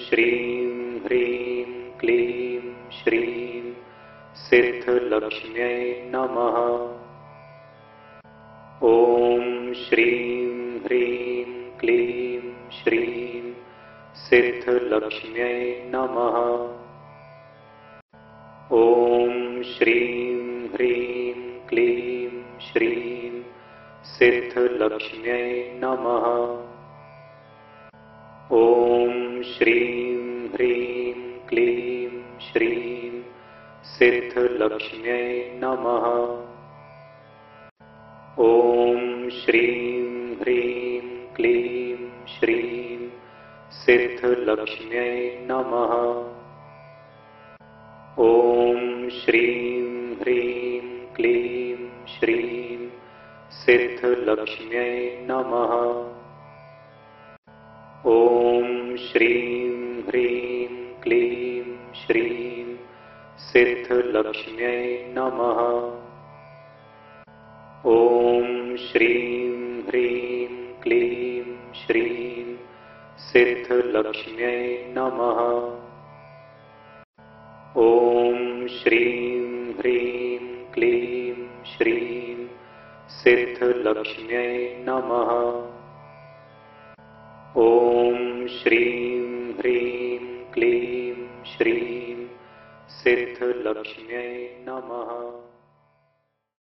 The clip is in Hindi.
श्रीं ह्रीं क्लीं श्रीं सिद्धलक्ष्म्यै नमः। ॐ श्रीं ह्रीं क्लीं श्रीं सिद्धलक्ष्म्यै नमः। ॐ श्रीं ह्रीं क्लीं श्रीं सिद्धलक्ष्म्यै नमः। ॐ श्रीं ह्रीं क्लीं श्रीं सिद्धलक्ष्म्यै नमः। ॐ श्रीं ह्रीं क्लीं श्रीं सिद्धलक्ष्म्यै नमः। ॐ श्रीं ह्रीं क्लीं श्रीं सिद्धलक्ष्म्यै नमः। ॐ श्रीं ह्रीं क्लीं श्रीं सिद्धलक्ष्म्यै नमः। ॐ श्रीं ह्रीं क्लीं श्रीं सिद्धलक्ष्म्यै नमः। ॐ श्रीं ह्रीं क्लीं श्रीं सिद्धलक्ष्म्यै नमः। ॐ श्रीं ह्रीं क्लीं श्रीं सिद्धलक्ष्म्यै नमः।